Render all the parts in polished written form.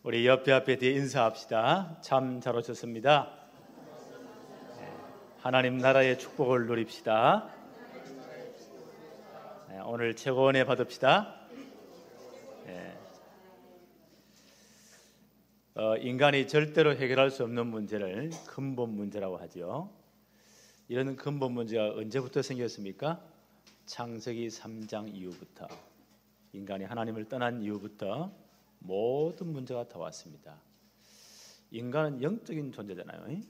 우리 옆에 뒤에 인사합시다. 참 잘 오셨습니다. 하나님 나라의 축복을 누립시다. 오늘 최고 은혜 받읍시다. 인간이 절대로 해결할 수 없는 문제를 근본 문제라고 하죠. 이런 근본 문제가 언제부터 생겼습니까? 창세기 3장 이후부터, 인간이 하나님을 떠난 이후부터 모든 문제가 다 왔습니다. 인간은 영적인 존재잖아요.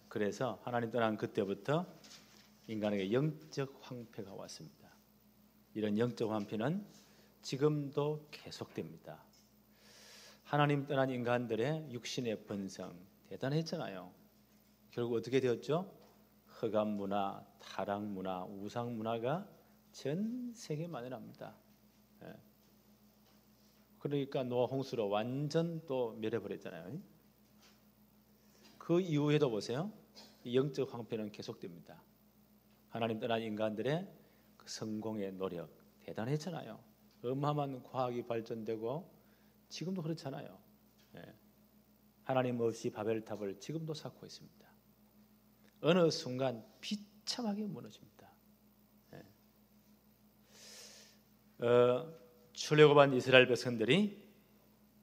그래서 하나님 떠난 그때부터 인간에게 영적 황폐가 왔습니다. 이런 영적 황폐는 지금도 계속됩니다. 하나님 떠난 인간들의 육신의 번성 대단했잖아요. 결국 어떻게 되었죠? 흑암 문화, 타락 문화, 우상 문화가 전 세계에 만연합니다. 그러니까 노아 홍수로 완전 또 멸해버렸잖아요. 그 이후에도 보세요. 영적 황폐는 계속됩니다. 하나님 떠난 인간들의 그 성공의 노력 대단했잖아요. 어마어마한 과학이 발전되고 지금도 그렇잖아요. 하나님 없이 바벨탑을 지금도 쌓고 있습니다. 어느 순간 비참하게 무너집니다. 출애굽한 이스라엘 백성들이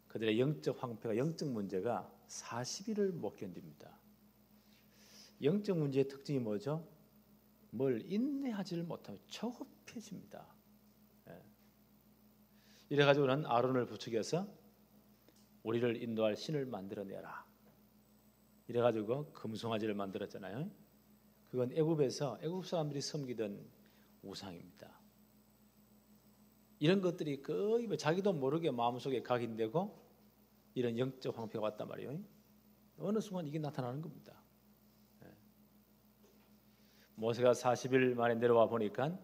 그들의 영적 황폐가, 영적 문제가 40일을 못 견딥니다. 영적 문제의 특징이 뭐죠? 뭘 인내하지를 못하면 조급해집니다. 이래가지고는 아론을 부추겨서 우리를 인도할 신을 만들어내라. 이래가지고 금송아지를 만들었잖아요. 그건 애굽에서 애굽 사람들이 섬기던 우상입니다. 이런 것들이 거의 자기도 모르게 마음속에 각인되고 이런 영적 황폐가 왔단 말이에요. 어느 순간 이게 나타나는 겁니다. 모세가 40일 만에 내려와 보니까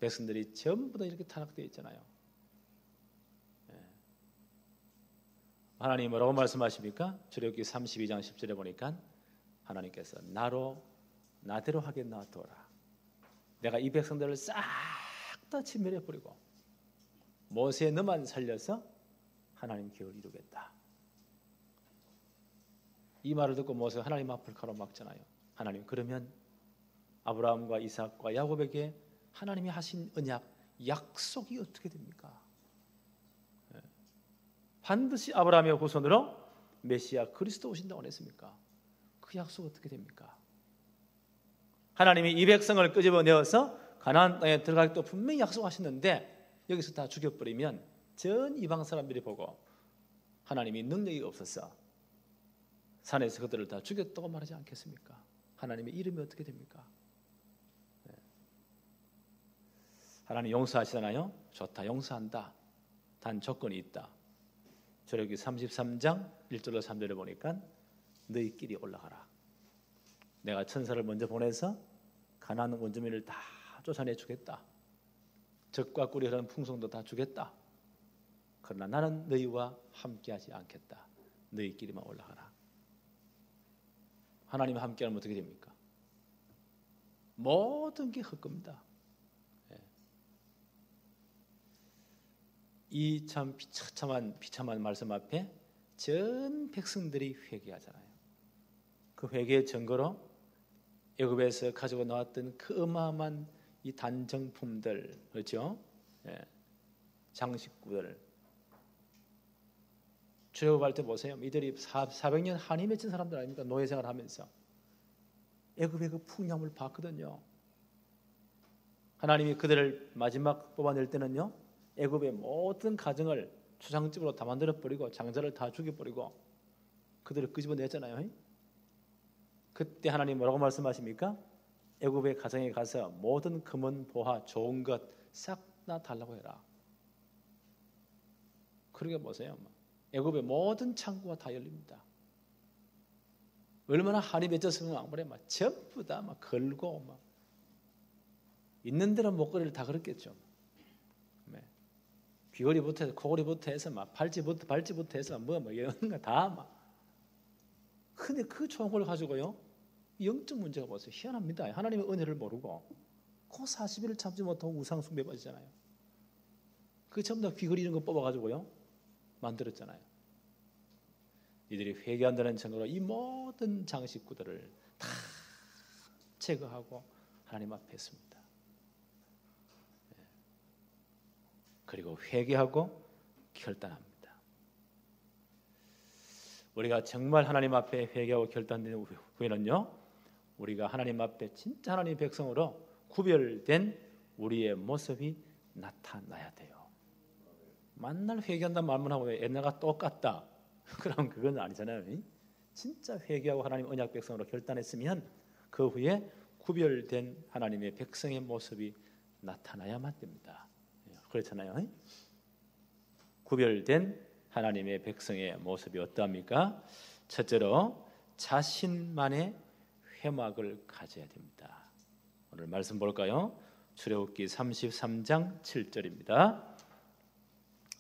백성들이 전부 다 이렇게 타락되어 있잖아요. 하나님 뭐라고 말씀하십니까? 출애굽기 32장 10절에 보니까 하나님께서 나대로 하게 놔둬라. 내가 이 백성들을 싹 다 진멸해버리고 모세 너만 살려서 하나님 계획을 이루겠다. 이 말을 듣고 모세가 하나님 앞을 가로막잖아요. 하나님, 그러면 아브라함과 이삭과 야곱에게 하나님이 하신 언약, 약속이 어떻게 됩니까? 반드시 아브라함의 후손으로 메시아 그리스도 오신다고 했습니까? 그 약속 어떻게 됩니까? 하나님이 이 백성을 끄집어내어서 가나안 땅에 들어가기도 분명히 약속하셨는데 여기서 다 죽여버리면 전 이방 사람들이 보고 하나님이 능력이 없어서 산에서 그들을 다 죽였다고 말하지 않겠습니까? 하나님의 이름이 어떻게 됩니까? 하나님 용서하시잖아요. 좋다, 용서한다. 단 조건이 있다. 출애굽기 33장 1절로 3절을 보니까 너희끼리 올라가라. 내가 천사를 먼저 보내서 가나안 원주민을 다 쫓아내 주겠다. 적과 꿀이 흐르는 풍성도 다 주겠다. 그러나 나는 너희와 함께하지 않겠다. 너희끼리만 올라가라. 하나님과 함께하면 어떻게 됩니까? 모든 게 헛겁니다. 이 참 비참한 말씀 앞에 전 백성들이 회개하잖아요. 그 회개의 증거로 애굽에서 가지고 나왔던 그 어마어마한 이 단정품들, 그렇죠? 장식구들. 출애굽할 때 보세요. 이들이 400년 한이 맺힌 사람들 아닙니까? 노예 생활하면서 애굽의 그 풍요함을 봤거든요. 하나님이 그들을 마지막 뽑아낼 때는요, 애굽의 모든 가정을 초상집으로 다 만들어버리고 장자를 다 죽여버리고 그들을 끄집어냈잖아요. 그때 하나님 뭐라고 말씀하십니까? 애굽의 가정에 가서 모든 금은 보화 좋은 것 싹 다 달라고 해라. 그러게 보세요. 애굽의 모든 창고가 다 열립니다. 얼마나 한이 맺혔으면 막 전부 다 막 걸고 막 있는 대로 목걸이를 다 걸었겠죠. 귀걸이부터 해서 코걸이부터 해서 막 발찌부터 해서 뭐 이런 거 다 막. 근데 그 총을 가지고요, 영적 문제가 보세요. 희한합니다. 하나님의 은혜를 모르고 그 40일을 참지 못하고 우상 숭배에 빠지잖아요. 그 전부 다 귀걸이 이런 거 뽑아가지고요 만들었잖아요. 이들이 회개한다는 증거로 이 모든 장식구들을 다 제거하고 하나님 앞에 했습니다. 그리고 회개하고 결단합니다. 우리가 정말 하나님 앞에 회개하고 결단된 후에는요, 우리가 하나님 앞에 진짜 하나님의 백성으로 구별된 우리의 모습이 나타나야 돼요. 만날 회개한다는 말만 하고 옛날과 똑같다, 그럼 그건 아니잖아요. 진짜 회개하고 하나님 언약 백성으로 결단했으면 그 후에 구별된 하나님의 백성의 모습이 나타나야만 됩니다. 그렇잖아요. 구별된 하나님의 백성의 모습이 어떠합니까? 첫째로 자신만의 회막을 가져야 됩니다. 오늘 말씀 볼까요? 출애굽기 33장 7절입니다.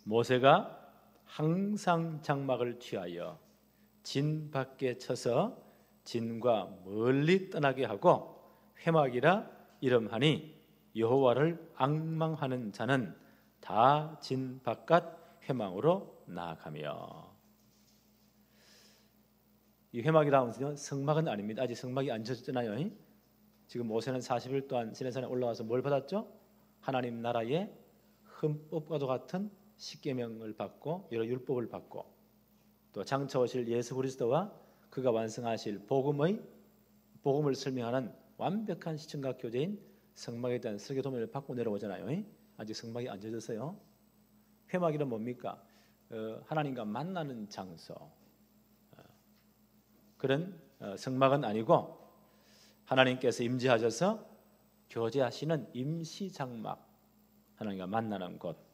모세가 항상 장막을 취하여 진 밖에 쳐서 진과 멀리 떠나게 하고 회막이라 이름하니 여호와를 앙망하는 자는 다 진 바깥 회막으로 나아가며. 이 회막이라는 것은요, 성막은 아닙니다. 아직 성막이 안 지어졌잖아요. 지금 모세는 40일 동안 시내산에 올라와서 뭘 받았죠? 하나님 나라의 헌법과도 같은 십계명을 받고 여러 율법을 받고 또 장차 오실 예수 그리스도와 그가 완성하실 복음을 설명하는 완벽한 시청각 교재인 성막에 대한 설계 도면을 받고 내려오잖아요. 아직 성막이 안 지어졌어요. 회막이란 뭡니까? 하나님과 만나는 장소. 그런 성막은 아니고 하나님께서 임재하셔서 교제하시는 임시 장막, 하나님과 만나는 곳,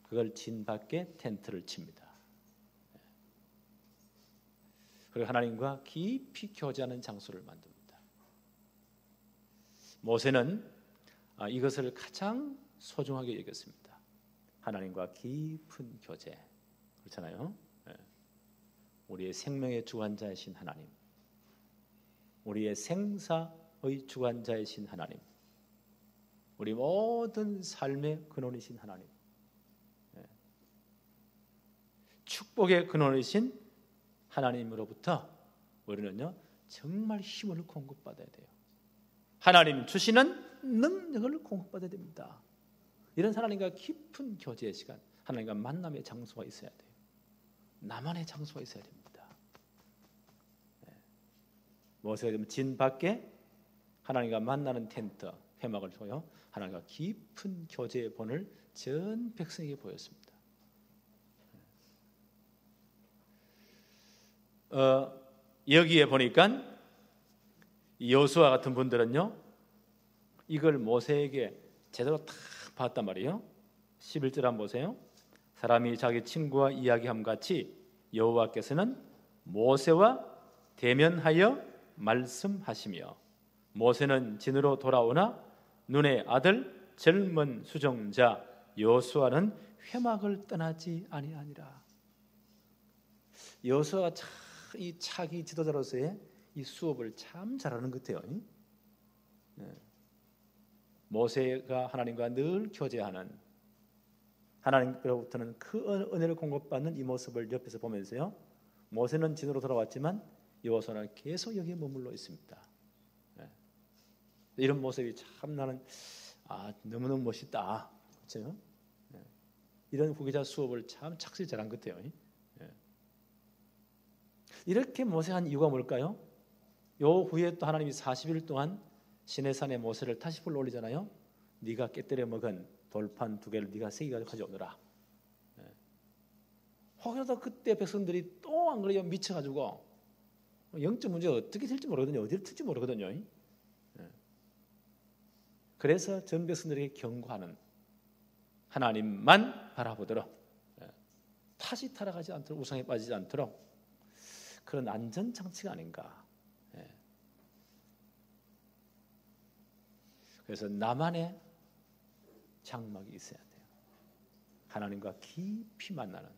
그걸 진 밖에 텐트를 칩니다. 그리고 하나님과 깊이 교제하는 장소를 만듭니다. 모세는 이것을 가장 소중하게 여겼습니다. 하나님과 깊은 교제. 그렇잖아요. 우리의 생명의 주관자이신 하나님, 우리의 생사의 주관자이신 하나님, 우리 모든 삶의 근원이신 하나님, 축복의 근원이신 하나님으로부터 우리는요 정말 힘을 공급받아야 돼요. 하나님 주시는 능력을 공급받아야 됩니다. 이런 하나님과 깊은 교제의 시간, 하나님과 만남의 장소가 있어야 돼요. 나만의 장소가 있어야 됩니다. 모세가 진 밖에 하나님과 만나는 텐트, 회막을 두고요, 하나님과 깊은 교제의 본을 전 백성에게 보였습니다. 여기에 보니까 여호수아 같은 분들은요, 이걸 모세에게 제대로 다 봤단 말이에요. 11절 한번 보세요. 사람이 자기 친구와 이야기함 같이 여호와께서는 모세와 대면하여 말씀하시며, 모세는 진으로 돌아오나 눈의 아들 젊은 수종자 여호수아는 회막을 떠나지 아니하니라. 여호수아가 이 차기 지도자로서의 이 수업을 참 잘하는 것 같아요. 모세가 하나님과 늘 교제하는, 하나님으로부터는 그 은혜를 공급받는 이 모습을 옆에서 보면서요, 모세는 진으로 돌아왔지만 여호수아는 계속 여기에 머물러 있습니다. 이런 모습이 참 나는 너무너무 멋있다. 그렇죠? 이런 후계자 수업을 참 착실히 잘한 것 같아요. 이렇게 모세가 한 이유가 뭘까요? 요 후에 또 하나님이 40일 동안 시내산에 모세를 다시 불러 올리잖아요. 네가 깨뜨려 먹은 돌판 2개를 네가 3개 가져오너라. 혹여라도 그때 백성들이 또 안 그래요, 미쳐가지고 영적 문제가 어떻게 될지 모르거든요. 어디를 튈지 모르거든요. 그래서 전 백성들에게 경고하는, 하나님만 바라보도록, 다시 타락하지 않도록, 우상에 빠지지 않도록 그런 안전장치가 아닌가. 그래서 나만의 장막이 있어야 돼요. 하나님과 깊이 만나는,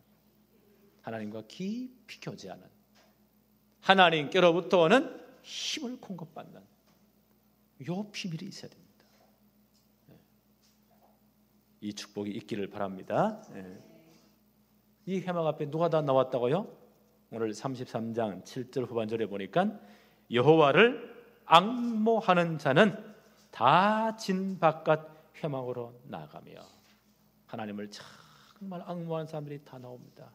하나님과 깊이 교제하는, 하나님께로부터 오는 힘을 공급받는 요 비밀이 있어야 됩니다. 이 축복이 있기를 바랍니다. 이 회막 앞에 누가 다 나왔다고요? 오늘 33장 7절 후반절에 보니까 여호와를 앙모하는 자는 다 진 바깥 회막으로 나가며, 하나님을 정말 앙모하는 사람들이 다 나옵니다.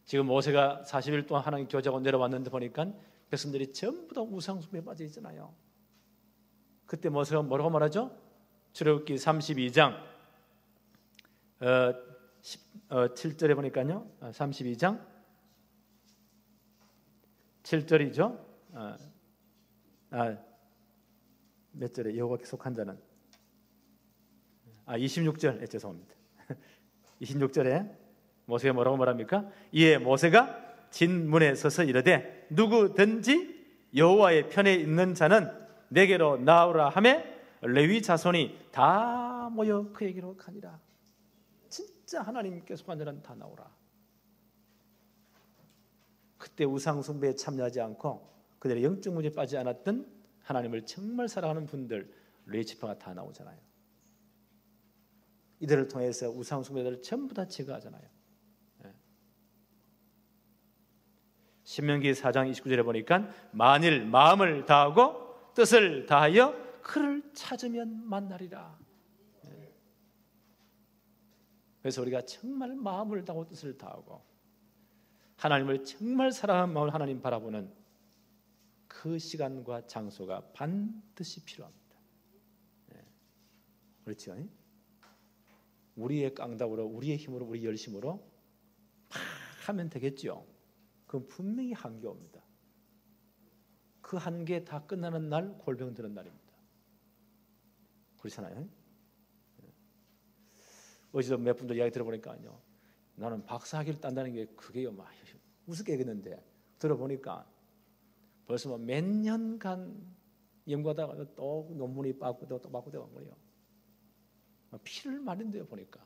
지금 모세가 40일 동안 하나님 교제하고 내려왔는데 보니까 백성들이 전부 다 우상숭배에 빠져 있잖아요. 그때 모세가 뭐라고 말하죠? 출애굽기 32장 7절에 보니까요, 32장 7절이죠. 몇 절에? 여호와께 속한 자는 26절, 죄송합니다. 26절에 모세가 뭐라고 말합니까? 이에 모세가 진 문에 서서 이르되 누구든지 여호와의 편에 있는 자는 내게로 나오라 하매 레위 자손이 다 모여 그에게로 가니라. 진짜 하나님께 속한 자는 다 나오라. 그때 우상 숭배에 참여하지 않고 그들의 영적 문제에 빠지지 않았던 하나님을 정말 사랑하는 분들, 레위 지파가 다 나오잖아요. 이들을 통해서 우상 숭배들을 전부 다 제거하잖아요. 신명기 4장 29절에 보니까 만일 마음을 다하고 뜻을 다하여 그를 찾으면 만나리라. 그래서 우리가 정말 마음을 다하고 뜻을 다하고 하나님을 정말 사랑하는 마음을 하나님 바라보는 그 시간과 장소가 반드시 필요합니다. 그렇죠? 우리의 깡다구로, 우리의 힘으로, 우리 열심으로 막 하면 되겠죠. 그건 분명히 한계 옵니다. 그 한계 다 끝나는 날 골병 드는 날입니다. 그렇잖아요. 어제도 몇 분들 이야기 들어보니까요, 나는 박사학위를 딴다는 게 그게요 막 우습게 얘기했는데 들어보니까 벌써 뭐 몇 년간 연구하다가 또 논문이 빠꾸되고 또 빠꾸되고 거예요. 피를 마른대요 보니까.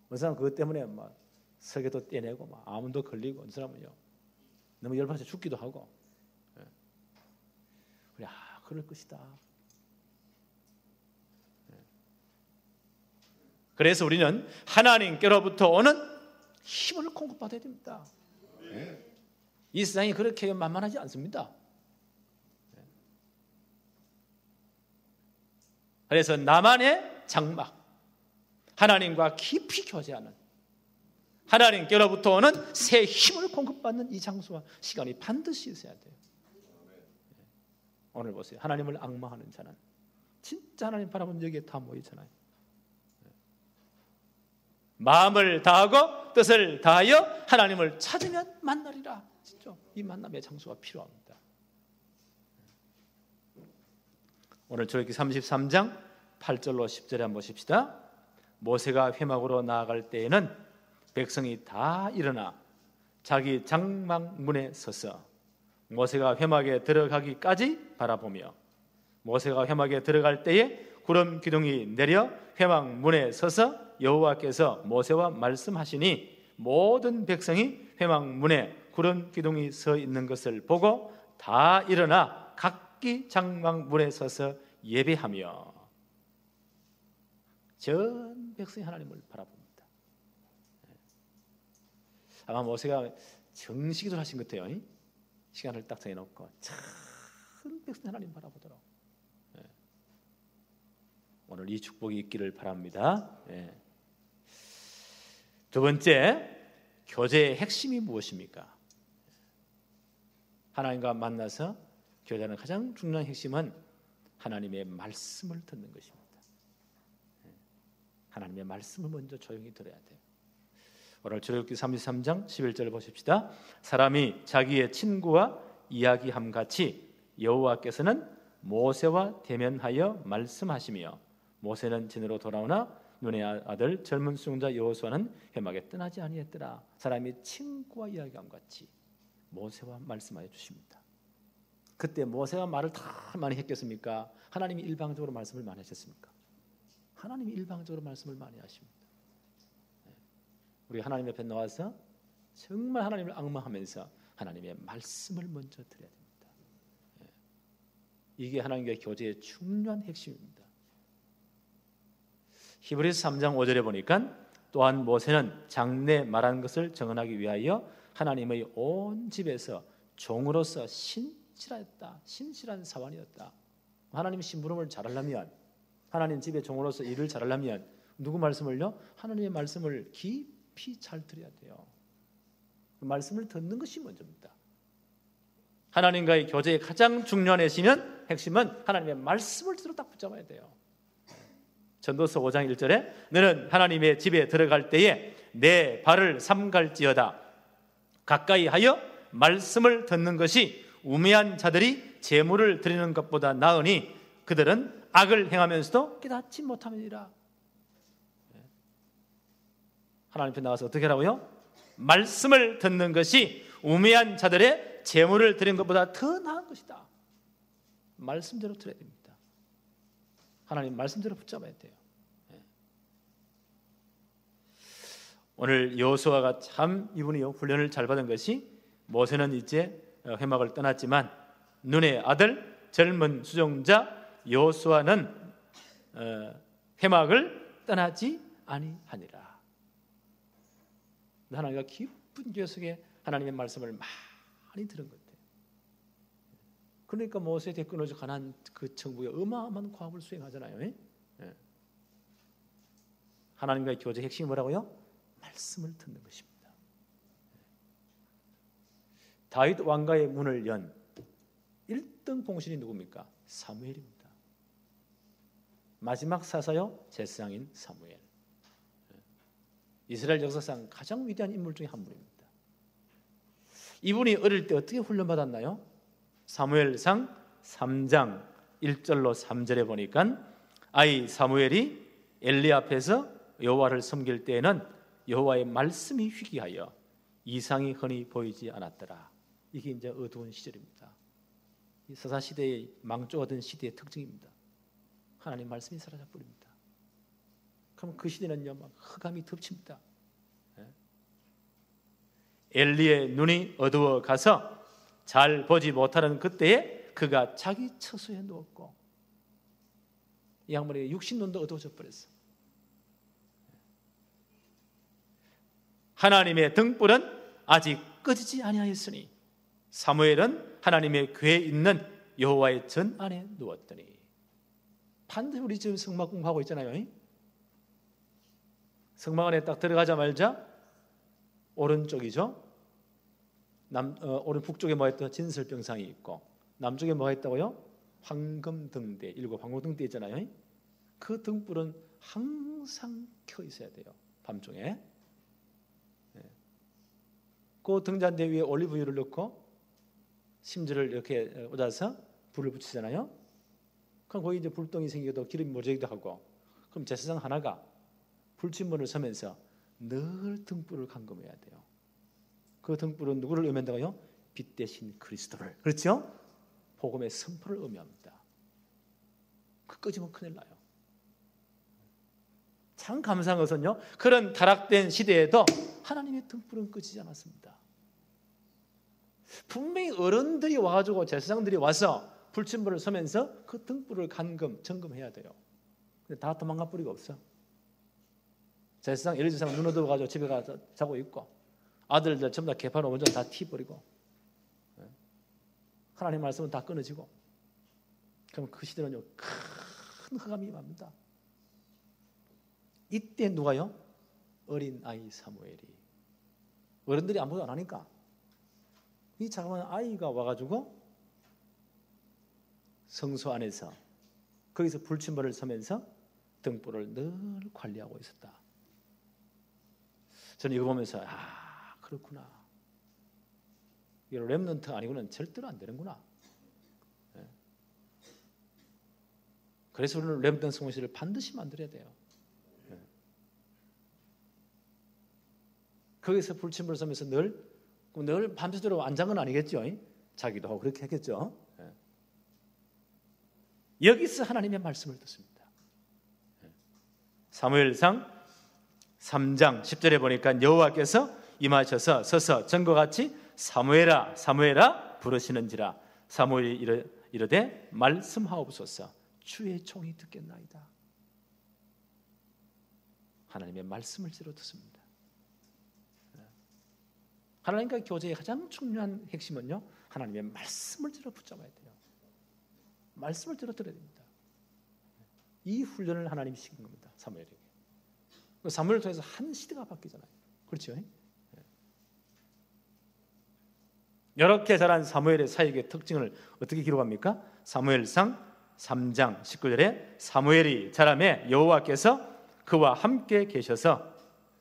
어느 사람 그것 때문에 막 석에도 떼내고 막 암도 걸리고, 어느 사람은요 너무 열받아서 죽기도 하고. 그래, 그럴 것이다. 그래서 우리는 하나님께로부터 오는 힘을 공급받아야 됩니다. 이 세상이 그렇게 만만하지 않습니다. 그래서 나만의 장막, 하나님과 깊이 교제하는, 하나님께로부터 오는 새 힘을 공급받는 이 장소와 시간이 반드시 있어야 돼요. 오늘 보세요. 하나님을 앙망하는 자는 진짜 하나님 바라보는 여기에 다 모이잖아요. 마음을 다하고 뜻을 다하여 하나님을 찾으면 만나리라. 진짜 이 만남의 장소가 필요합니다. 오늘 출애굽기 33장 8절로 10절에 한번 보십시다. 모세가 회막으로 나아갈 때에는 백성이 다 일어나 자기 장막 문에 서서 모세가 회막에 들어가기까지 바라보며, 모세가 회막에 들어갈 때에 구름 기둥이 내려 회막 문에 서서 여호와께서 모세와 말씀하시니 모든 백성이 회막 문에 구름 기둥이 서 있는 것을 보고 다 일어나 각기 장막 문에 서서 예배하며, 전 백성이 하나님을 바라봅니다. 아마 모세가 정식으로 하신 것 같아요. 시간을 딱 정해놓고 전 백성이 하나님 바라보도록. 오늘 이 축복이 있기를 바랍니다. 두 번째, 교제의 핵심이 무엇입니까? 하나님과 만나서 교제하는 가장 중요한 핵심은 하나님의 말씀을 듣는 것입니다. 하나님의 말씀을 먼저 조용히 들어야 돼요. 오늘 출애굽기 33장 11절을 보십시다. 사람이 자기의 친구와 이야기함 같이 여호와께서는 모세와 대면하여 말씀하시며, 모세는 진으로 돌아오나 눈의 아들 젊은 수용자 여호수아는 회막에 떠나지 아니했더라. 사람이 친구와 이야기함 같이 모세와 말씀하여 주십니다. 그때 모세가 말을 다 많이 했겠습니까? 하나님이 일방적으로 말씀을 많이 하셨습니까? 하나님이 일방적으로 말씀을 많이 하십니다. 우리 하나님 옆에 나와서 정말 하나님을 앙망하면서 하나님의 말씀을 먼저 드려야 됩니다. 이게 하나님과의 교제의 중요한 핵심입니다. 히브리서 3장 5절에 보니까 또한 모세는 장래 말한 것을 정언하기 위하여 하나님의 온 집에서 종으로서 신실하였다. 신실한 사원이었다. 하나님 심부름을 잘하려면, 하나님 집에 종으로서 일을 잘하려면 누구 말씀을요? 하나님의 말씀을 깊이 잘 들어야 돼요. 그 말씀을 듣는 것이 먼저입니다. 하나님과의 교제의 가장 중요한 핵심은 하나님의 말씀을 들어 딱 붙잡아야 돼요. 전도서 5장 1절에 너는 하나님의 집에 들어갈 때에 내 발을 삼갈지어다. 가까이 하여 말씀을 듣는 것이 우매한 자들이 제물을 드리는 것보다 나으니 그들은 악을 행하면서도 깨닫지 못함이니라. 하나님 앞에 나가서 어떻게 하라고요? 말씀을 듣는 것이 우매한 자들의 제물을 드리는 것보다 더 나은 것이다. 말씀대로 들어야 됩니다. 하나님 말씀대로 붙잡아야 돼요. 오늘 여호수아가 참 이분이 훈련을 잘 받은 것이, 모세는 이제 회막을 떠났지만 눈의 아들 젊은 수종자 여호수아는 회막을 떠나지 아니하니라. 하나님과 깊은 교회 속에 하나님의 말씀을 많이 들은 것 같아요. 그러니까 모세에 끊어져 가난 그 천국에 어마어마한 과업을 수행하잖아요. 하나님과의 교제 핵심이 뭐라고요? 말씀을 듣는 것입니다. 다윗 왕가의 문을 연 1등 봉신이 누굽니까? 사무엘입니다. 마지막 사사요 제사장인 사무엘. 이스라엘 역사상 가장 위대한 인물 중에 한 분입니다. 이분이 어릴 때 어떻게 훈련받았나요? 사무엘상 3장 1절로 3절에 보니까 아이 사무엘이 엘리 앞에서 여호와를 섬길 때에는 여호와의 말씀이 희귀하여 이상이 흔히 보이지 않았더라. 이게 이제 어두운 시절입니다. 이 서사 시대의 망조하던 시대의 특징입니다. 하나님 말씀이 사라져 버립니다. 그럼 그 시대는요 막 흑암이 덮칩니다. 엘리의 눈이 어두워 가서 잘 보지 못하는 그때에 그가 자기 처소에 누웠고, 이 양반의 육신눈도 어두워져 버렸어. 하나님의 등불은 아직 꺼지지 아니하였으니 사무엘은 하나님의 궤에 있는 여호와의 전 안에 누웠더니. 반드시 우리 지금 성막 공부하고 있잖아요. 성막 안에 딱 들어가자마자 오른쪽이죠. 오른 북쪽에 뭐가 있다? 진설병상이 있고, 남쪽에 뭐가 있다고요? 황금등대, 7 황금등대 있잖아요. 그 등불은 항상 켜 있어야 돼요. 밤중에. 그 등잔대 위에 올리브유를 넣고 심지를 이렇게 꽂아서 불을 붙이잖아요. 그럼 거기 이제 불똥이 생기도 기름이 모자기도 하고, 그럼 제사장 하나가 불침문을 서면서 늘 등불을 감금해야 돼요. 그 등불은 누구를 의미한다고요? 빛 대신 그리스도를. 그렇죠? 복음의 선포를 의미합니다. 그 꺼지면 큰일 나요. 참 감사한 것은요, 그런 타락된 시대에도 하나님의 등불은 꺼지지 않았습니다. 분명히 어른들이 와가지고 제사장들이 와서 불침불을 서면서 그 등불을 점검해야 돼요. 근데 다 도망가 버리고 없어. 제사장, 예를 제사장 눈 어두워가지고 집에 가서 자고 있고, 아들들 전부 다 개판 원전 다 튀버리고, 하나님 말씀은 다 끊어지고, 그럼 그 시대는요 큰 흑암이 임합니다. 이때 누가요? 어린 아이 사무엘이. 어른들이 아무도 안 하니까 이 작은 아이가 와가지고 성소 안에서 거기서 불침벌을 서면서 등불을 늘 관리하고 있었다. 저는 이거 보면서 그렇구나. 이게 렘넌트 아니고는 절대로 안 되는구나. 그래서 우리는 렘넌트 성공실을 반드시 만들어야 돼요. 거기서 불침을 서면서 늘 밤새도록 안 잔 건 아니겠죠. 자기도 하고 그렇게 했겠죠. 여기서 하나님의 말씀을 듣습니다. 사무엘상 3장 10절에 보니까 여호와께서 임하셔서 서서 전과 같이 사무엘아 사무엘아 부르시는지라. 사무엘이 이르되 말씀하옵소서. 주의 종이 듣겠나이다. 하나님의 말씀을 들어 듣습니다. 하나님과 교제의 가장 중요한 핵심은요, 하나님의 말씀을 들어 붙잡아야 돼요. 말씀을 들어 들어야 됩니다. 이 훈련을 하나님이 시킨 겁니다. 사무엘에게. 사무엘을 통해서 한 시대가 바뀌잖아요. 그렇죠? 이렇게 자란 사무엘의 사역의 특징을 어떻게 기록합니까? 사무엘상 3장 19절에 사무엘이 자라매 여호와께서 그와 함께 계셔서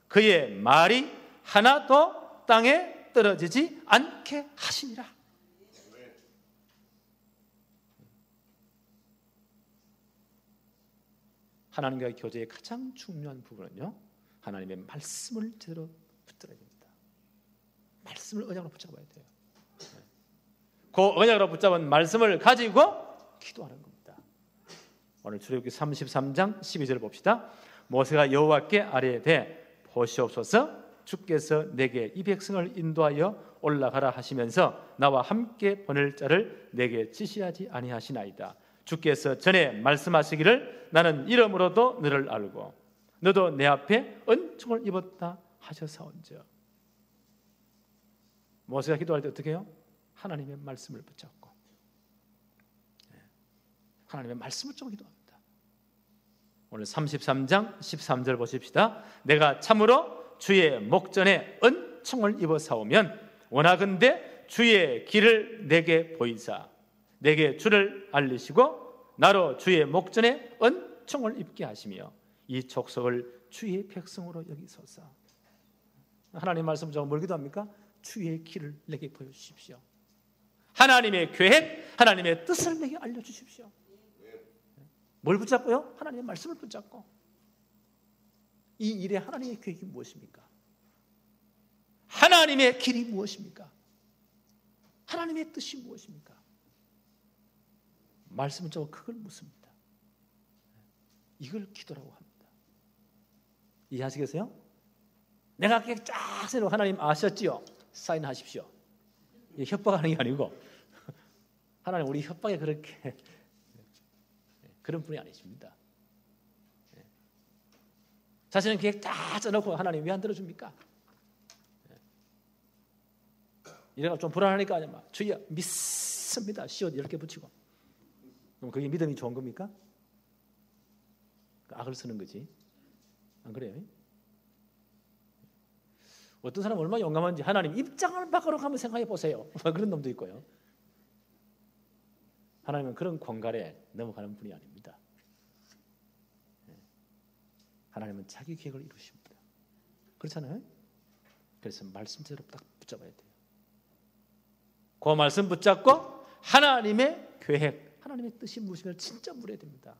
그의 말이 하나도 땅에 떨어지지 않게 하시니라. 하나님과의 교제의 가장 중요한 부분은요, 하나님의 말씀을 제대로 붙들어야 됩니다. 말씀을 언약으로 붙잡아야 돼요. 그 언약으로 붙잡은 말씀을 가지고 기도하는 겁니다. 오늘 출애굽기 33장 12절 봅시다. 모세가 여호와께 아뢰되 보시옵소서 주께서 내게 이 백성을 인도하여 올라가라 하시면서 나와 함께 보낼 자를 내게 지시하지 아니하시나이다. 주께서 전에 말씀하시기를 나는 이름으로도 너를 알고 너도 내 앞에 은총을 입었다 하셔사온즉. 모세가 기도할 때 어떻게 해요? 하나님의 말씀을 붙잡고 하나님의 말씀을 좀 기도합니다. 오늘 33장 13절 보십시다. 내가 참으로 주의 목전에 은총을 입어 사오면 원하건대 주의 길을 내게 보이사 내게 주를 알리시고 나로 주의 목전에 은총을 입게 하시며 이 족속을 주의 백성으로 여기소서. 하나님 말씀 저거 뭘 기도합니까? 주의 길을 내게 보여주십시오. 하나님의 계획, 하나님의 뜻을 내게 알려주십시오. 뭘 붙잡고요? 하나님의 말씀을 붙잡고. 이 일에 하나님의 계획이 무엇입니까? 하나님의 길이 무엇입니까? 하나님의 뜻이 무엇입니까? 말씀은 저 그걸 묻습니다. 이걸 기도라고 합니다. 이해하시겠어요? 내가 그렇게 쫙 세로 하나님 아셨지요? 사인하십시오. 협박하는 게 아니고 하나님 우리 협박에 그렇게 그런 분이 아니십니다. 자신은 계획 다 짜놓고 하나님 왜 안 들어줍니까? 이래가 좀 불안하니까 막 주여 믿습니다. 시옷 이렇게 붙이고. 그럼 그게 믿음이 좋은 겁니까? 악을 쓰는 거지. 안 그래요? 어떤 사람은 얼마나 용감한지 하나님 입장을 바꾸러 가면 생각해 보세요. 그런 놈도 있고요. 하나님은 그런 공갈에 넘어가는 분이 아닙니다. 하나님은 자기 계획을 이루십니다. 그렇잖아요? 그래서 말씀대로 딱 붙잡아야 돼요. 그 말씀 붙잡고 하나님의 계획, 하나님의 뜻이 무엇인가 진짜 물어야 됩니다.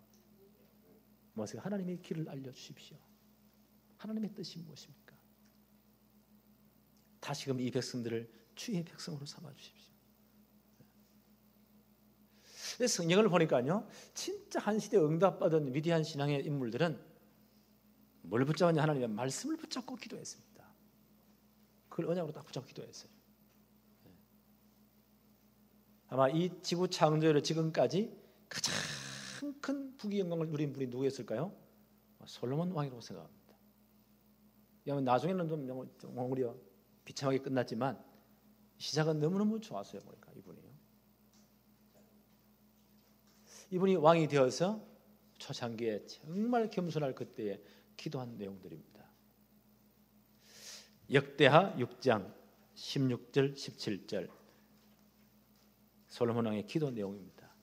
모세가 하나님의 길을 알려주십시오. 하나님의 뜻이 무엇입니까? 다시금 이 백성들을 주의 백성으로 삼아주십시오. 성경을 보니까요, 진짜 한 시대에 응답받은 위대한 신앙의 인물들은 뭘 붙잡았냐? 하나님의 말씀을 붙잡고 기도했습니다. 그걸 언약으로 딱 붙잡고 기도했어요. 아마 이 지구 창조를 지금까지 가장 큰 부귀 영광을 누린 분이 누구였을까요? 솔로몬 왕이라고 생각합니다. 나중에는 좀 오히려 비참하게 끝났지만 시작은 너무너무 좋았어요. 보니까 이분이 왕이 되어서 초창기에 정말 겸손할 그때에 기도한 내용들입니다. 역대하 6장 16절 17절 솔로몬 왕의 기도 내용입니다.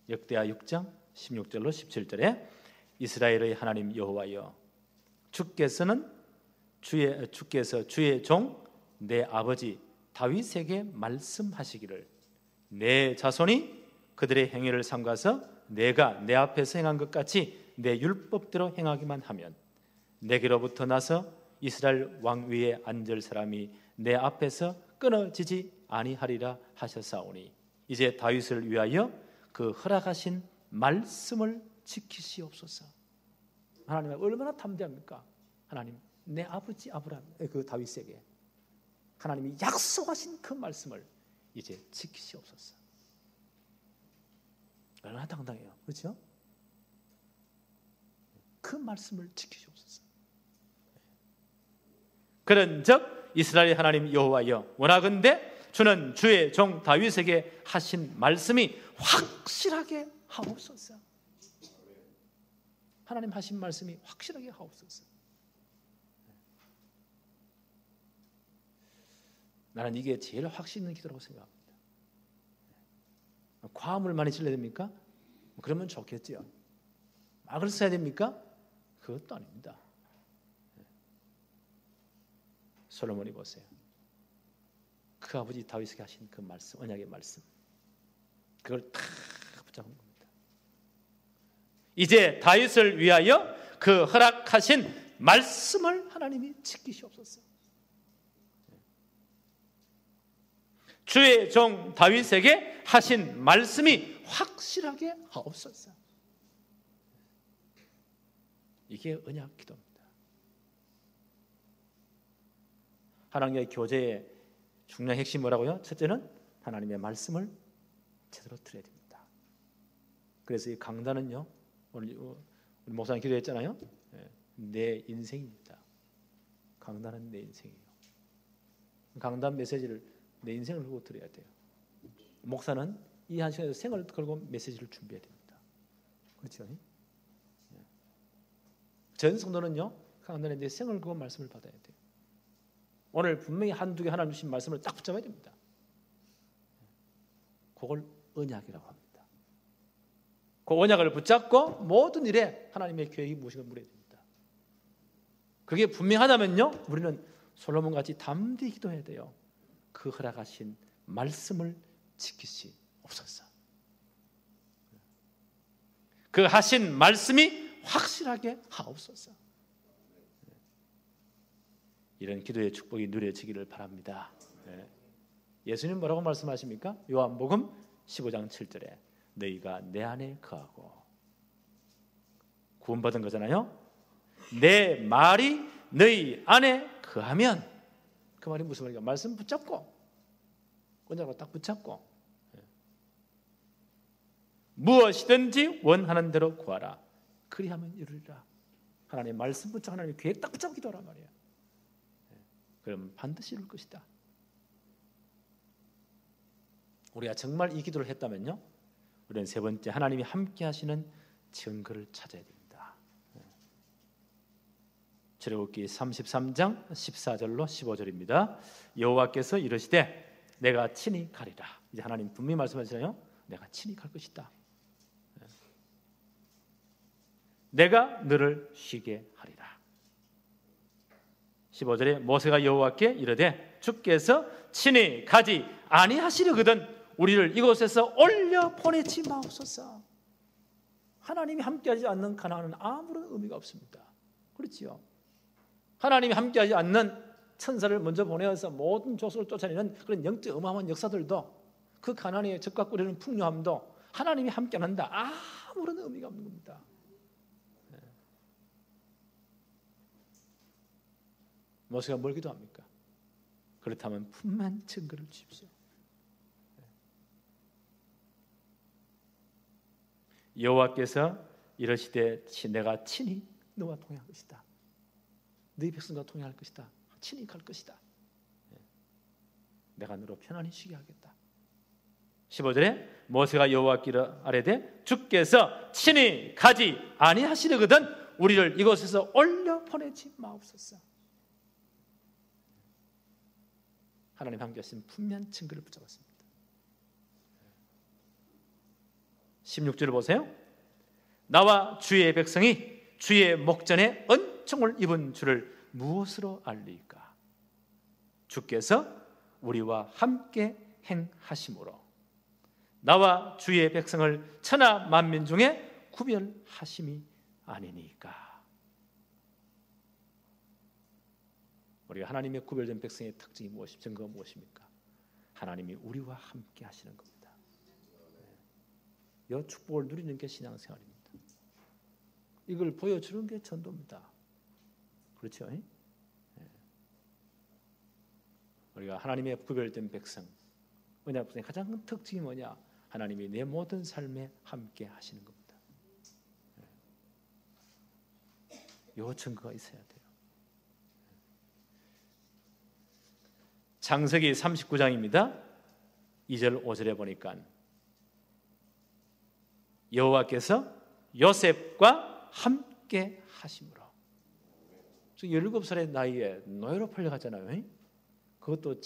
역대하 6장 16절로 17절에 이스라엘의 하나님 여호와여 주께서 주의 종 내 아버지 다윗에게 말씀하시기를 내 자손이 그들의 행위를 삼가서 내가 내 앞에서 행한 것 같이 내 율법대로 행하기만 하면 내게로부터 나서 이스라엘 왕 위에 앉을 사람이 내 앞에서 끊어지지 아니하리라 하셨사오니 이제 다윗을 위하여 그 허락하신 말씀을 지키시옵소서. 하나님은 얼마나 담대합니까? 하나님 내 아버지 아브라함 그 다윗에게 하나님이 약속하신 그 말씀을 이제 지키시옵소서. 얼마나 당당해요, 그렇죠? 그 말씀을 지키시옵소서. 그런즉 이스라엘 하나님 여호와여, 원하건대 주는 주의 종 다윗에게 하신 말씀이 확실하게 하옵소서. 하나님 하신 말씀이 확실하게 하옵소서. 나는 이게 제일 확신 있는 기도라고 생각합니다. 과음을 많이 질러야 됩니까? 그러면 좋겠지요. 막을 써야 됩니까? 그것도 아닙니다. 솔로몬이 보세요. 그 아버지 다윗에게 하신 그 말씀, 언약의 말씀, 그걸 다 붙잡은 겁니다. 이제 다윗을 위하여 그 허락하신 말씀을 하나님이 지키시옵소서. 주의 종 다윗에게 하신 말씀이 확실하게 하옵소서. 이게 언약 기도입니다. 하나님의 교제의 중요한 핵심이 뭐라고요? 첫째는 하나님의 말씀을 제대로 들어야 됩니다. 그래서 이 강단은요, 오늘 우리 목사님 기도했잖아요. 내 인생입니다. 강단은 내 인생이에요. 강단 메시지를 내 인생을 걸고 들어야 돼요. 목사는 이 한 시간에서 생을 걸고 메시지를 준비해야 됩니다. 그렇죠? 전 성도는요, 강단에 내 생을 걸고 말씀을 받아야 돼요. 오늘 분명히 한두 개 하나님 주신 말씀을 딱 붙잡아야 됩니다. 그걸 언약이라고 합니다. 그 언약을 붙잡고 모든 일에 하나님의 계획이 무엇인가 물어야 됩니다. 그게 분명하다면요, 우리는 솔로몬같이 담대히 기도해야 돼요. 그 허락하신 말씀을 지키시옵소서. 그 하신 말씀이 확실하게 하옵소서. 이런 기도의 축복이 누려지기를 바랍니다. 예수님 뭐라고 말씀하십니까? 요한복음 15장 7절에 너희가 내 안에 거하고, 구원받은 거잖아요. 내 말이 너희 안에 거하면, 그 말이 무슨 말인가? 말씀 붙잡고, 언약으로 딱 붙잡고, 무엇이든지 원하는 대로 구하라. 그리하면 이루리라. 하나님의 말씀 붙잡고 하나님의 계획 딱 붙잡고 기도하란 말이에요. 그럼 반드시 이룰 것이다. 우리가 정말 이 기도를 했다면요, 우리는 세 번째, 하나님이 함께 하시는 증거를 찾아야 됩니다. 출애굽기 33장 14절로 15절입니다. 여호와께서 이르시되 내가 친히 가리라. 이제 하나님 분명히 말씀하시잖아요. 내가 친히 갈 것이다. 내가 너를 쉬게 하리라. 15절에 모세가 여호와께 이르되 주께서 친히 가지 아니하시려거든 우리를 이곳에서 올려 보내지 마옵소서. 하나님이 함께하지 않는 가나안은 아무런 의미가 없습니다. 그렇지요? 하나님이 함께하지 않는 천사를 먼저 보내어서 모든 족속을 쫓아내는 그런 영적 어마어마한 역사들도, 그 가나안의 적과 꿀리는 풍요함도 하나님이 함께 안 한다, 아무런 의미가 없는 겁니다. 모세가 뭘 기도합니까? 그렇다면 분만 증거를 주십시오. 여호와께서 이르시되 내가 친히 너와 동행할 것이다. 너희 백성과 동행할 것이다. 친히 갈 것이다. 내가 너로 편안히 쉬게 하겠다. 15절에 모세가 여호와께 아뢰되 주께서 친히 가지 아니하시려거든 우리를 이곳에서 올려 보내지 마옵소서. 하나님 함께 하신 분명한 증거를 붙잡았습니다. 16절을 보세요. 나와 주의 백성이 주의 목전에 은총을 입은 줄을 무엇으로 알리까? 주께서 우리와 함께 행하심으로 나와 주의 백성을 천하 만민 중에 구별하심이 아니니까. 우리가 하나님의 구별된 백성의 특징이 무엇입니까? 증거가 무엇입니까? 하나님이 우리와 함께 하시는 겁니다. 이 축복을 누리는 게 신앙생활입니다. 이걸 보여주는 게 전도입니다. 그렇죠? 우리가 하나님의 구별된 백성, 언약 백성의 가장 큰 특징이 뭐냐? 하나님이 내 모든 삶에 함께 하시는 겁니다. 요 증거가 있어야 돼요. 창세기 39장입니다. 2절 5절에 보니까 여호와께서 요셉과 함께 하심으로. 17살의 나이에 노예로 팔려갔잖아요. 그것도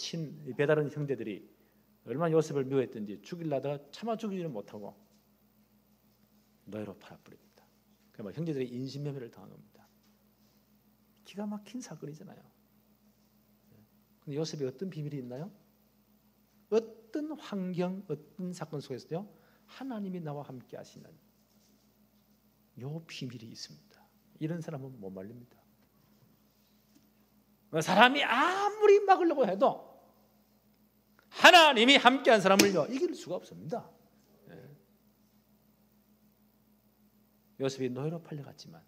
배다른 형제들이 얼마나 요셉을 미워했던지 죽이려다가 차마 죽이지는 못하고 노예로 팔아버립니다. 그러면 형제들이 인신매매를 당한 겁니다. 기가 막힌 사건이잖아요. 근데 요셉이 어떤 비밀이 있나요? 어떤 환경, 어떤 사건 속에서도 하나님이 나와 함께 하시는 요 비밀이 있습니다. 이런 사람은 못 말립니다. 사람이 아무리 막으려고 해도 하나님이 함께한 사람을요 이길 수가 없습니다. 요셉이 노예로 팔려갔지만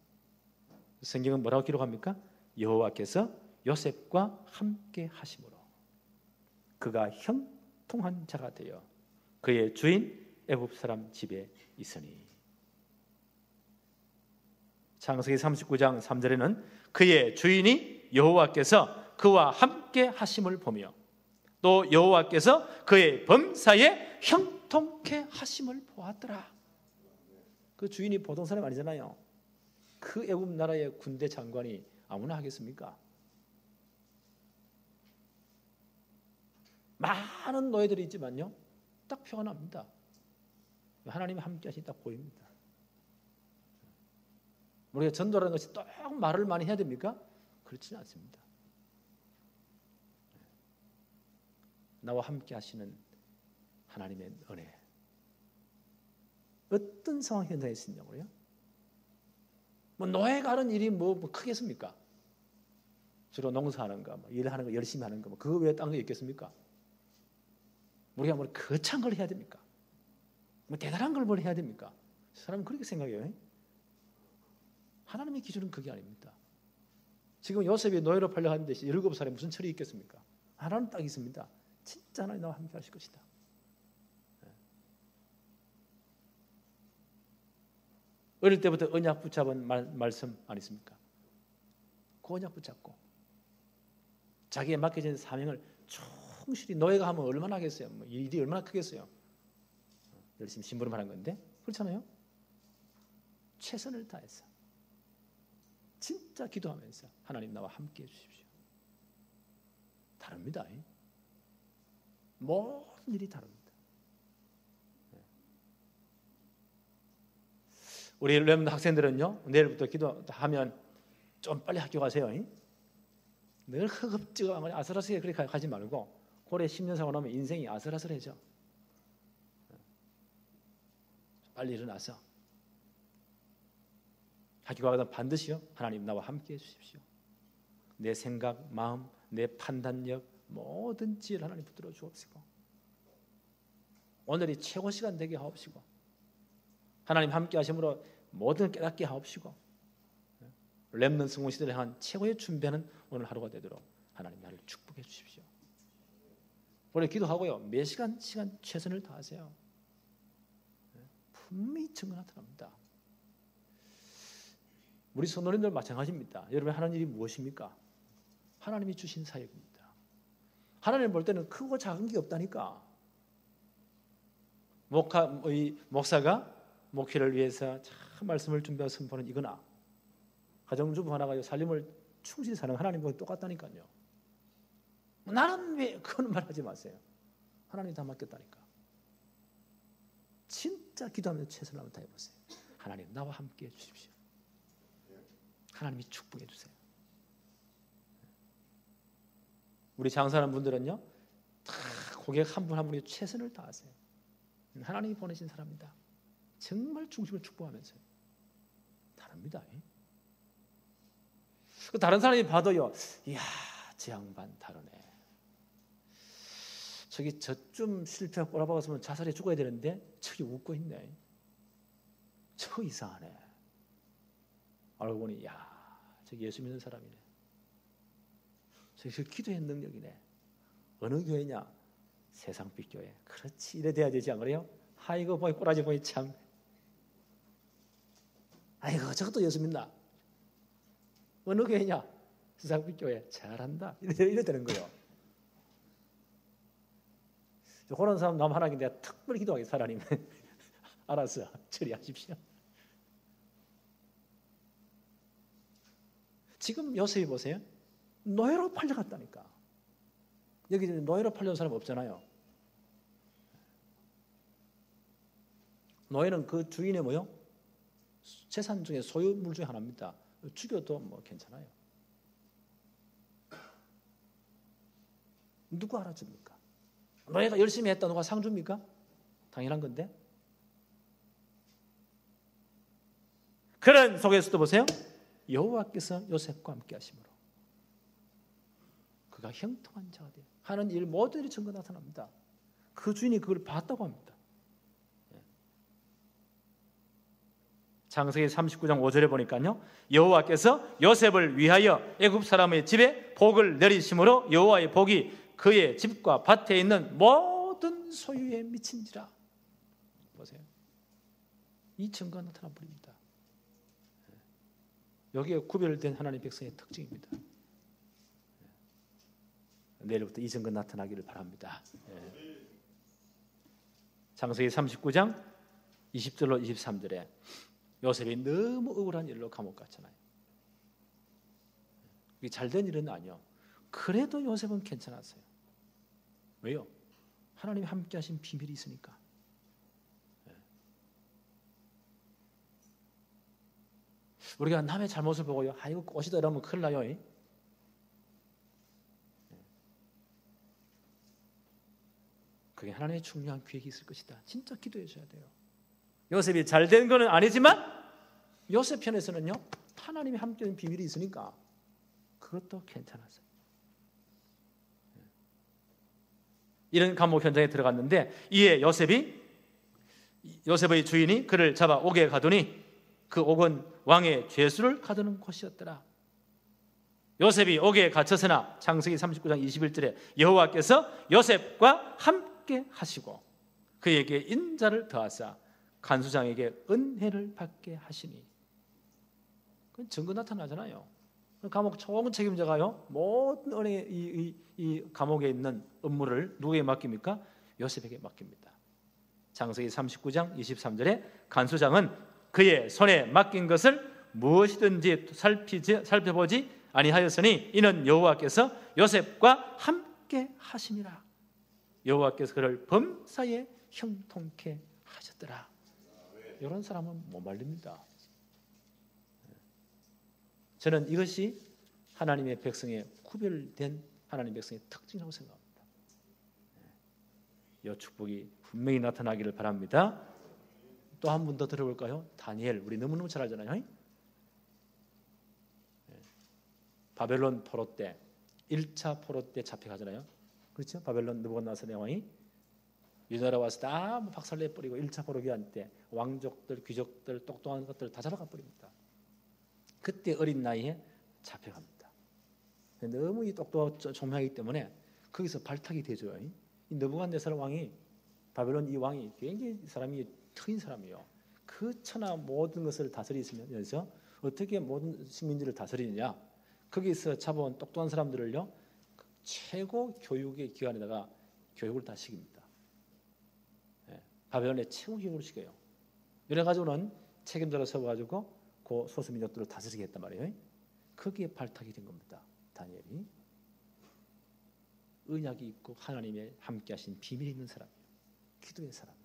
성경은 뭐라고 기록합니까? 여호와께서 요셉과 함께 하심으로 그가 형통한 자가 되어 그의 주인 애굽 사람 집에 있으니. 창세기 39장 3절에는 그의 주인이 여호와께서 그와 함께 하심을 보며 또 여호와께서 그의 범사에 형통케 하심을 보았더라. 그 주인이 보통 사람이 아니잖아요. 그 애굽 나라의 군대 장관이 아무나 하겠습니까? 많은 노예들이 있지만요 딱 표가 납니다. 하나님이 함께 하시니 딱 보입니다. 우리가 전도라는 것이 또 말을 많이 해야 됩니까? 그렇지는 않습니다. 나와 함께 하시는 하나님의 은혜. 어떤 상황 현장에 있느냐고요? 뭐 노예가 하는 일이 뭐 크겠습니까? 주로 농사하는 거, 일하는 거, 열심히 하는 거, 그거 외에 딴 거 있겠습니까? 우리가 뭐 거창한 걸 해야 됩니까? 뭐 대단한 걸 뭘 해야 됩니까? 사람은 그렇게 생각해요. 하나님의 기준은 그게 아닙니다. 지금 요셉이 노예로 팔려가는데 17살에 무슨 철이 있겠습니까? 하나는 딱 있습니다. 진짜 하나님 나와 함께 하실 것이다. 어릴 때부터 언약 붙잡은 말씀 아니십니까? 그 언약 붙잡고 자기에 맡겨진 사명을 충실히 노예가 하면 얼마나 하겠어요? 뭐 일이 얼마나 크겠어요? 열심히 심부름하는 건데 그렇잖아요. 최선을 다해서 진짜 기도하면서 하나님 나와 함께 해주십시오. 다릅니다. 모든 일이 다릅니다. 우리 렘넌트 학생들은요 내일부터 기도하면 좀 빨리 학교 가세요. 늘 허겁지겁 아슬아슬하게 그렇게 가지 말고 고래 10년 사고 나면 인생이 아슬아슬해져. 빨리 일어나서 학교 가다 반드시요 하나님 나와 함께 해주십시오. 내 생각, 마음, 내 판단력 모든 지혜를 하나님 붙들어 주옵시고 오늘이 최고 시간 되게 하옵시고 하나님 함께 하심으로 모든 깨닫게 하옵시고 렘넌트 성공 시대를 향한 최고의 준비하는 오늘 하루가 되도록 하나님 나를 축복해 주십시오. 오늘 기도하고요 몇 시간 최선을 다하세요. 분명히 증거 나타납니다. 우리 성도님들 마찬가지입니다. 여러분 하는 일이 무엇입니까? 하나님이 주신 사역입니다. 하나님 볼 때는 크고 작은 게 없다니까. 목사가 목회를 위해서 참 말씀을 준비하고 선포하는 이거나 가정주부 하나가 살림을 충실히 사는 하나님과 똑같다니까요. 나는 왜 그런 말 하지 마세요. 하나님 다 맡겼다니까. 진짜 기도하면서 최선을 한번 다해보세요. 하나님 나와 함께 해주십시오. 하나님이 축복해 주세요. 우리 장사하는 분들은요 다 고객 한 분 한 분이 최선을 다하세요. 하나님이 보내신 사람이다. 정말 중심을 축복하면서요. 다릅니다. 다른 사람이 봐도요 이야 저 양반 다르네. 저기 저쯤 실패하고 꼬라박았으면 자살해 죽어야 되는데 저기 웃고 있네. 저 이상하네. 알고 보니 야 저기 예수 믿는 사람이네. 저기 기도의 능력이네. 어느 교회냐? 세상빛 교회. 그렇지 이래 돼야 되지 않으래요? 아이고 보이 꼬라지 보이 참. 아이고 저것도 예수 믿나? 어느 교회냐? 수상빛교회. 잘한다. 이래 되는 거예요. 그런 사람 남 하나님 내가 특별히 기도하겠습니다. 하나님 알았어. 처리하십시오. 지금 요셉이 보세요. 노예로 팔려갔다니까. 여기 노예로 팔려온 사람 없잖아요. 노예는 그 주인의 뭐요? 재산 중에 소유물 중에 하나입니다. 죽여도 뭐 괜찮아요. 누가 알아줍니까? 노예가 열심히 했다 누가 상 줍니까? 당연한 건데. 그런 속에서도 보세요. 여호와께서 요셉과 함께 하심으로 그가 형통한 자가 돼요. 하는 일 모든 일이 증거 나타납니다. 그 주인이 그걸 봤다고 합니다. 창세기 39장 5절에 보니까요. 여호와께서 요셉을 위하여 애굽 사람의 집에 복을 내리심으로 여호와의 복이 그의 집과 밭에 있는 모든 소유에 미친지라. 보세요. 이 증거가 나타나 버립니다. 여기에 구별된 하나님의 백성의 특징입니다. 내일부터 이 증거 나타나기를 바랍니다. 창세기 39장 20절로 23절에 요셉이 너무 억울한 일로 감옥 갔잖아요. 이게 잘된 일은 아니요. 그래도 요셉은 괜찮았어요. 왜요? 하나님이 함께 하신 비밀이 있으니까. 우리가 남의 잘못을 보고요. 이거 꽃이다 이러면 큰일 나요. 그게 하나님의 중요한 계획이 있을 것이다. 진짜 기도해 줘야 돼요. 요셉이 잘된 거는 아니지만 요셉 편에서는요. 하나님이 함께하는 비밀이 있으니까 그것도 괜찮았어요. 이런 감옥 현장에 들어갔는데 이에 요셉의 주인이 그를 잡아 옥에 가두니 그 옥은 왕의 죄수를 가두는 곳이었더라. 요셉이 옥에 갇혔으나 창세기 39장 21절에 여호와께서 요셉과 함께 하시고 그에게 인자를 더하사 간수장에게 은혜를 받게 하시니. 그건 증거 나타나잖아요. 감옥 총무 책임자가요 모든 은혜 이 감옥에 있는 업무를 누구에게 맡깁니까? 요셉에게 맡깁니다. 창세기 39장 23절에 간수장은 그의 손에 맡긴 것을 무엇이든지 살펴보지 아니하였으니 이는 여호와께서 요셉과 함께 하심이라. 여호와께서 그를 범사에 형통케 하셨더라. 이런 사람은 못 말립니다. 저는 이것이 하나님의 백성의 구별된 하나님의 백성의 특징이라고 생각합니다. 이 축복이 분명히 나타나기를 바랍니다. 또 한 분 더 들어볼까요? 다니엘. 우리 너무너무 잘 알잖아요. 바벨론 포로 때 1차 포로 때 잡혀가잖아요. 그렇죠? 바벨론 느부갓네살 왕이 유다로 와서 다 박살내버리고 1차 포로 기한 때 왕족들, 귀족들, 똑똑한 것들 다 잡아가 버립니다. 그때 어린 나이에 잡혀갑니다. 너무 이 똑똑하고 총명하기 때문에 거기서 발탁이 되죠. 이 느부갓네살 왕이 바벨론 이 왕이 굉장히 사람이 트인 사람이에요. 그 천하 모든 것을 다스리면서 어떻게 모든 식민지를 다스리느냐? 거기서 잡아온 똑똑한 사람들을요 최고 교육의 기관에다가 교육을 다 시킵니다. 바벨론의 최고 교육을 시켜요. 이래 가지고는 책임자로 세워가지고 그 소수민족들을 다스리게 했단 말이에요. 거기에 발탁이 된 겁니다. 다니엘이 언약이 있고 하나님의 함께하신 비밀이 있는 사람이에요. 기도의 사람.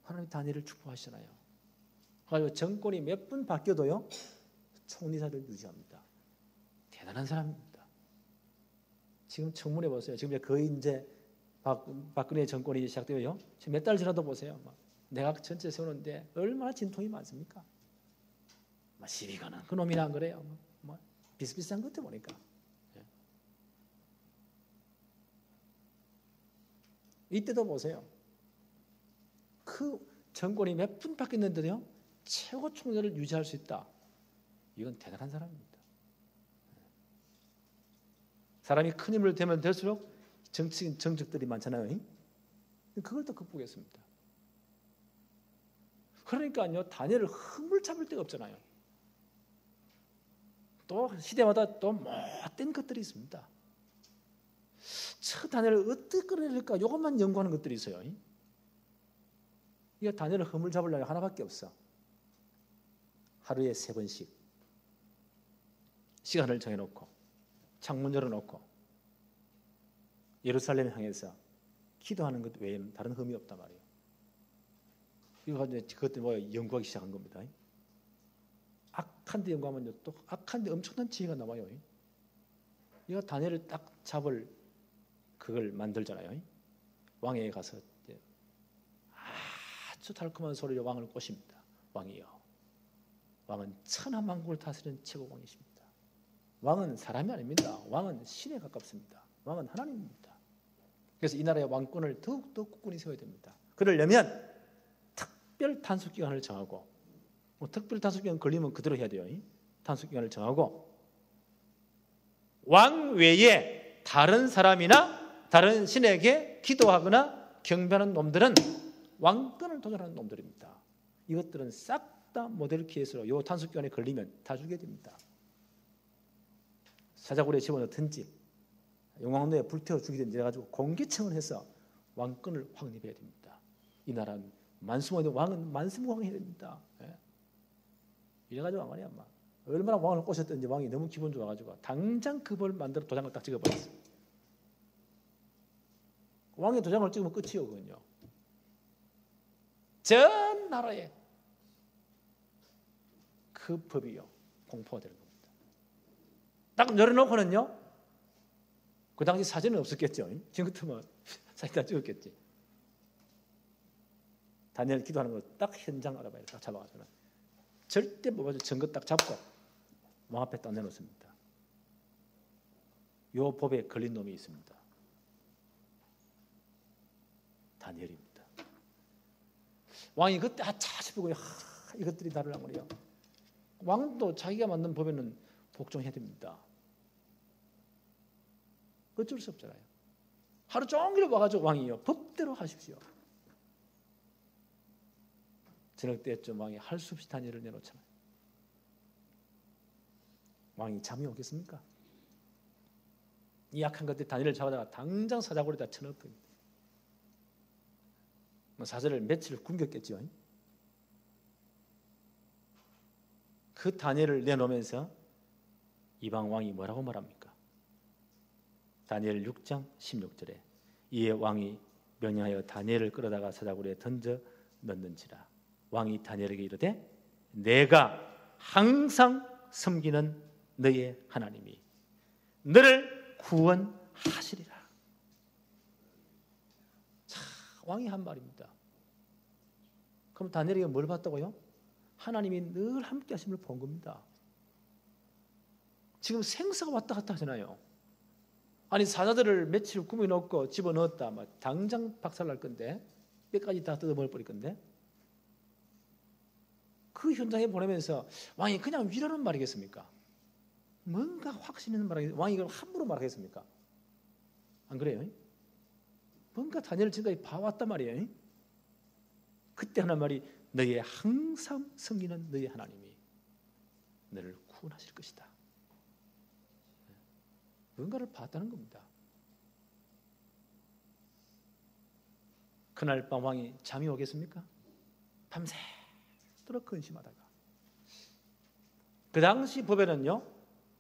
하나님 다니엘을 축복하시잖아요. 그래서 정권이 몇 분 바뀌어도요 총리사를 유지합니다. 대단한 사람입니다. 지금 청문회 보세요. 지금 거의 이제 박근혜 정권이 시작되어요. 지금 몇 달 지나도 보세요. 내각 전체 세우는데 얼마나 진통이 많습니까? 시비가는 그놈이나 안 그래요. 비슷비슷한 것도 보니까. 이때도 보세요. 그 정권이 몇 분 바뀌었는데도요 최고 총리를 유지할 수 있다. 이건 대단한 사람입니다. 사람이 큰 힘을 되면 될수록 정적들이 많잖아요. 그걸 또 극복했습니다. 그러니까요 다니엘을 흠을 잡을 데가 없잖아요. 또 시대마다 또 못된 것들이 있습니다. 저 다니엘을 어떻게 끌어낼까? 이것만 연구하는 것들이 있어요. 이거 다니엘을 허물 잡으려면 하나밖에 없어. 하루에 3번씩 시간을 정해놓고 창문 열어놓고 예루살렘 향해서 기도하는 것 외에는 다른 흠이 없단 말이에요. 이거 가지고 그것들 연구하기 시작한 겁니다. 악한 데 연구하면요, 또 악한 데 엄청난 지혜가 나와요. 이거 다니엘을 딱 잡을 그걸 만들잖아요. 왕에게 가서 아주 달콤한 소리로 왕을 꼬십니다. 왕이여, 왕은 천하만국을 다스리는 최고왕이십니다. 왕은 사람이 아닙니다. 왕은 신에 가깝습니다. 왕은 하나님입니다. 그래서 이 나라의 왕권을 더욱더 굳건히 세워야 됩니다. 그러려면 특별 단속기간을 정하고, 특별 단속기간 걸리면 그대로 해야 돼요. 단속기간을 정하고, 왕 외에 다른 사람이나 다른 신에게 기도하거나 경배하는 놈들은 왕권을 도전하는 놈들입니다. 이것들은 싹 다 모델 케이스로 요 단속기간에 걸리면 다 죽게 됩니다. 사자굴에 집어넣든지 용왕로에 불태워 죽이든지 해가지고 공개청을 해서 왕권을 확립해야 됩니다. 이 나라는 만수무강의 왕은 만수무강해야 됩니다. 이래가지고 왕이 아마 얼마나 왕을 꼬셨던지 왕이 너무 기분 좋아가지고 당장 그 벌 만들어 도장을 딱 찍어버렸어요. 왕의 도장을 찍으면 끝이요, 그건요. 전 나라에 그 법이요 공포가 되는 겁니다. 딱 열어놓고는요, 그 당시 사진은 없었겠죠. 지금 같으면 사진 다 찍었겠지. 다니엘 기도하는 거 딱 현장 알아봐요. 딱 잡아가지고는 절대 못 봐서 증거 딱 잡고 왕 앞에 딱 내놓습니다. 요 법에 걸린 놈이 있습니다. 다니엘입니다. 왕이 그때 차 싶고 이것들이 나를 아무리요. 왕도 자기가 만든 법에는 복종해야 됩니다. 어쩔 수 없잖아요. 하루 종일 와가지고 왕이요, 법대로 하십시오. 저녁 때쯤 왕이 할 수 없이 다니엘을 내놓잖아요. 왕이 잠이 오겠습니까? 이 약한 것들 다니엘을 잡아다가 당장 사자굴에다 쳐넣습니다. 사자를 며칠 굶겼겠죠. 그 다니엘을 내놓으면서 이방 왕이 뭐라고 말합니까? 다니엘 6장 16절에 이에 왕이 명령하여 다니엘을 끌어다가 사자굴에 던져 넣는지라. 왕이 다니엘에게 이르되 내가 항상 섬기는 너의 하나님이 너를 구원하시리라. 자, 왕이 한 말입니다. 그럼 다니엘이 뭘 봤다고요? 하나님이 늘 함께 하심을 본 겁니다. 지금 생사가 왔다 갔다 하잖아요. 아니 사자들을 며칠 구멍에 넣고 집어넣었다, 당장 박살날 건데, 뼈까지 다 뜯어먹을 뻔할 건데, 그 현장에 보내면서 왕이 그냥 위라는 말이겠습니까? 뭔가 확신 있는 말이겠습니까? 왕이 그럼 함부로 말하겠습니까? 안 그래요? 뭔가 다니엘을 지금까지 봐왔단 말이에요. 그때 하는 말이 너의 항상 섬기는 너의 하나님이 너를 구원하실 것이다. 뭔가를 봤다는 겁니다. 그날 밤 왕이 잠이 오겠습니까? 밤새도록 근심하다가, 그 당시 법에는요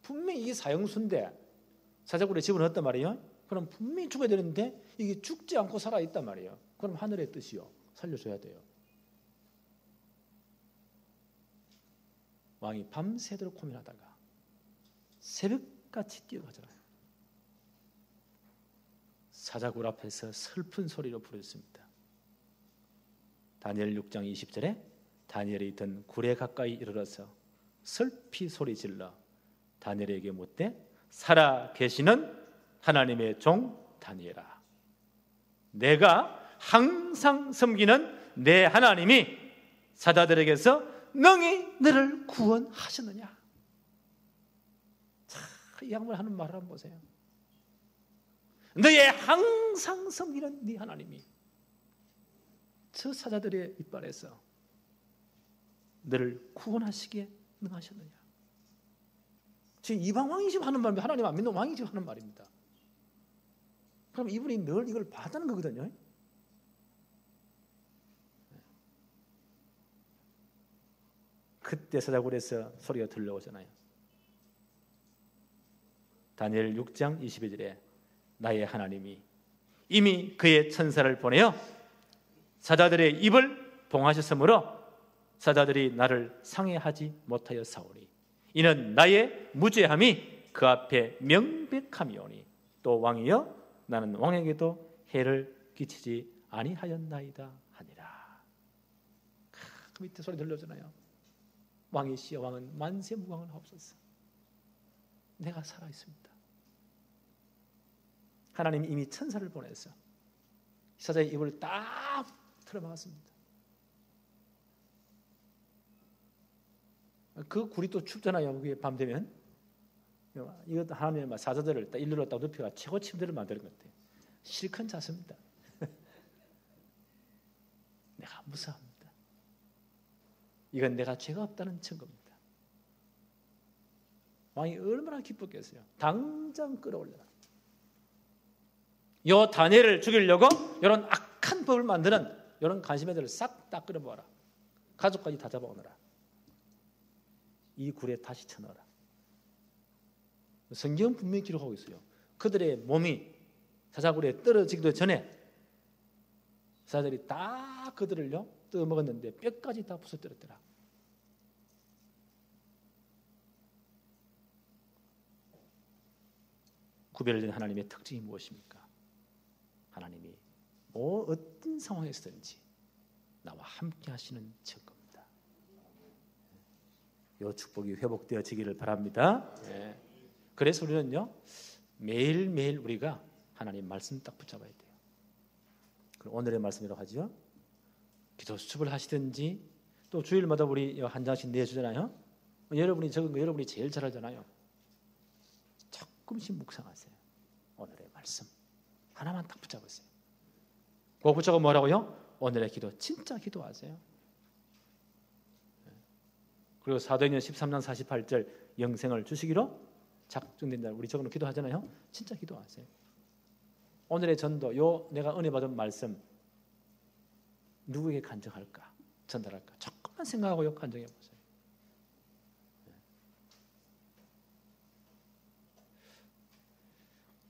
분명히 이게 사형수인데 사자굴에 집어넣었단 말이에요. 그럼 분명히 죽어야 되는데 이게 죽지 않고 살아있단 말이에요. 그럼 하늘의 뜻이요, 살려줘야 돼요. 왕이 밤새도록 고민하다가 새벽같이 뛰어가잖아요. 사자굴 앞에서 슬픈 소리로 부르셨습니다. 다니엘 6장 20절에 다니엘이 있던 굴에 가까이 이르러서 슬피 소리질러 다니엘에게 묻되 살아 계시는 하나님의 종 다니엘아, 내가 항상 섬기는 내 하나님이 사자들에게서 능히 너를 구원하셨느냐. 자, 이 양반 하는 말을 한번 보세요. 너의 항상 섬기는 네 하나님이 저 사자들의 이빨에서 너를 구원하시기에 능하셨느냐. 지금 이방 왕이 지금 하는 말입니다. 하나님 안 믿는 왕이 지금 하는 말입니다. 그럼 이분이 늘 이걸 받는 거거든요. 그때 사자굴에서 소리가 들려오잖아요. 다니엘 6장 22절에 나의 하나님이 이미 그의 천사를 보내어 사자들의 입을 봉하셨으므로 사자들이 나를 상해하지 못하여 사오니 이는 나의 무죄함이 그 앞에 명백함이오니 또 왕이여 나는 왕에게도 해를 끼치지 아니하였나이다 하니라. 그 밑에 소리 들려오잖아요. 왕이시여 왕은 만세무강을 하옵소서. 내가 살아있습니다. 하나님이 이미 천사를 보내서 사자의 입을 딱 틀어막았습니다. 그 굴이 또 춥잖아요. 그게 밤 되면. 이것도 하나님의 사자들을 딱 일루로 딱 눕혀가 최고 침대를 만드는 것 같아요. 실컷 잤습니다. 내가 무사합니다. 이건 내가 죄가 없다는 증거입니다. 왕이 얼마나 기뻤겠어요. 당장 끌어올려라. 요 다니엘을 죽이려고 이런 악한 법을 만드는 이런 간심애들을 싹 다 끌어모아라. 가족까지 다 잡아오너라. 이 굴에 다시 쳐넣어라. 성경은 분명히 기록하고 있어요. 그들의 몸이 사자굴에 떨어지기도 전에 사자들이 다 그들을요 떠먹었는데 뼈까지 다 부서뜨렸더라. 구별된 하나님의 특징이 무엇입니까? 하나님이 어떤 상황에서든지 나와 함께 하시는 증거입니다. 이 축복이 회복되어지기를 바랍니다. 네. 그래서 우리는요 매일매일 우리가 하나님 말씀 딱 붙잡아야 돼요. 그럼 오늘의 말씀이라고 하죠. 기도 수첩을 하시든지 또 주일마다 우리 한 장씩 내주잖아요. 여러분이 적은 거 여러분이 제일 잘 알잖아요. 조금씩 묵상하세요. 오늘의 말씀 하나만 딱 붙잡으세요. 그거 붙잡고 뭐라고요? 오늘의 기도 진짜 기도하세요. 그리고 사도행전 13장 48절 영생을 주시기로 작정된다. 우리 저거는 기도하잖아요. 진짜 기도하세요. 오늘의 전도, 요 내가 은혜 받은 말씀 누구에게 간증할까? 전달할까? 조금만 생각하고 간증해 보세요.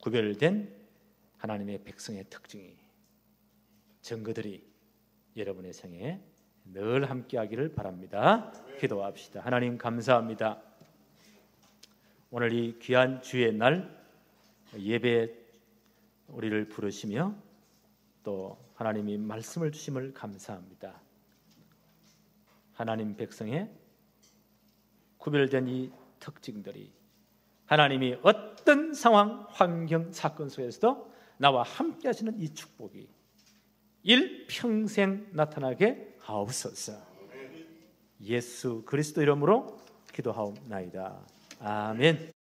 구별된 하나님의 백성의 특징이 증거들이 여러분의 생에 늘 함께하기를 바랍니다. 기도합시다. 하나님 감사합니다. 오늘 이 귀한 주의 날 예배 우리를 부르시며 또 하나님이 말씀을 주심을 감사합니다. 하나님 백성의 구별된 이 특징들이 하나님이 어떤 상황, 환경, 사건 속에서도 나와 함께 하시는 이 축복이 일평생 나타나게 하옵소서. 예수 그리스도 이름으로 기도하옵나이다. 아멘.